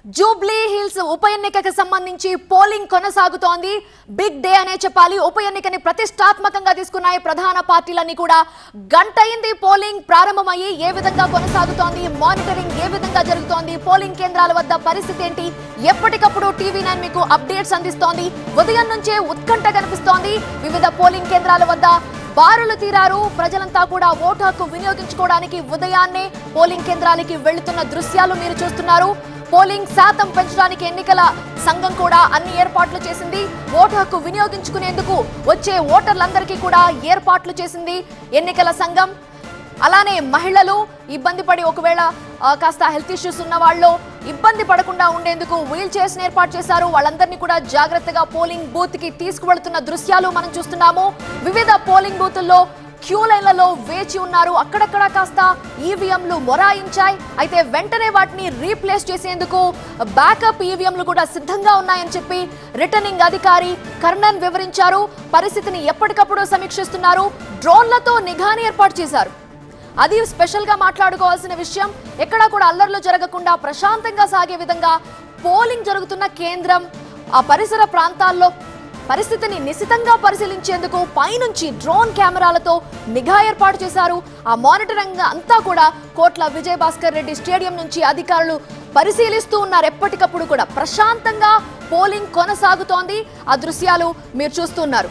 Jubilee hills ఉప ఎన్నికకు సంబంధించి పోలింగ్ కొనసాగుతోంది. బిగ్ డే అనే చెప్పాలి. ఉప ఎన్నికని ప్రతిష్టాత్మకంగా తీసుకున్నాయి ప్రధాన పార్టీలన్నీ కూడా. గంట అయింది పోలింగ్ ప్రారంభమయ్యి. ఏ విధంగా కొనసాగుతోంది, మానిటరింగ్ ఏ విధంగా జరుగుతోంది, పోలింగ్ కేంద్రాల వద్ద పరిస్థితి ఏంటి, ఎప్పటికప్పుడు టీవీ9 మీకు అప్డేట్స్ అందిస్తోంది. ఉదయం నుంచే ఉత్కంఠ కనిపిస్తోంది. వివిధ పోలింగ్ కేంద్రాల వద్ద బారులు తీరారు. ప్రజలంతా కూడా ఓటు హక్కు వినియోగించుకోవడానికి ఉదయాన్నే పోలింగ్ కేంద్రాలకి వెళ్తున్న దృశ్యాలు మీరు చూస్తున్నారు. పోలింగ్ శాతం పెంచడానికి ఎన్నికల సంఘం కూడా అన్ని ఏర్పాట్లు చేసింది. ఓటు హక్కు వినియోగించుకునేందుకు వచ్చే ఓటర్లందరికీ కూడా ఏర్పాట్లు చేసింది ఎన్నికల సంఘం. అలానే మహిళలు ఇబ్బంది పడి ఒకవేళ కాస్త హెల్త్ ఇష్యూస్ ఉన్న వాళ్ళు ఇబ్బంది పడకుండా ఉండేందుకు వీల్ చైర్స్ ఏర్పాటు చేశారు. వాళ్ళందరినీ కూడా జాగ్రత్తగా పోలింగ్ బూత్ కి తీసుకువెళ్తున్న దృశ్యాలు మనం చూస్తున్నాము. వివిధ పోలింగ్ బూతుల్లో క్యూ లైన్లలో వేచి ఉన్నారు. అక్కడక్కడ కాస్త ఈవీఎంలు మొరాయించాయి. అయితే వెంటనే వాటిని రీప్లేస్ చేసేందుకు బ్యాకప్ ఈవీఎంలు కూడా సిద్ధంగా ఉన్నాయని చెప్పి రిటర్నింగ్ అధికారి కర్ణన్ వివరించారు. పరిస్థితిని ఎప్పటికప్పుడు సమీక్షిస్తున్నారు. డ్రోన్లతో నిఘాని ఏర్పాటు చేశారు. అది స్పెషల్ గా మాట్లాడుకోవాల్సిన విషయం. ఎక్కడా కూడా అల్లర్లు జరగకుండా ప్రశాంతంగా సాగే విధంగా పోలింగ్ జరుగుతున్న కేంద్రం, ఆ పరిసర ప్రాంతాల్లో పరిస్థితిని నిశితంగా పరిశీలించేందుకు పైనుంచి డ్రోన్ కెమెరాలతో నిఘా ఏర్పాటు చేశారు. ఆ మానిటరింగ్ అంతా కూడా కోట్ల విజయభాస్కర్ రెడ్డి స్టేడియం నుంచి అధికారులు పరిశీలిస్తూ ఉన్నారు. ఎప్పటికప్పుడు కూడా ప్రశాంతంగా పోలింగ్ కొనసాగుతోంది. ఆ దృశ్యాలు మీరు చూస్తున్నారు.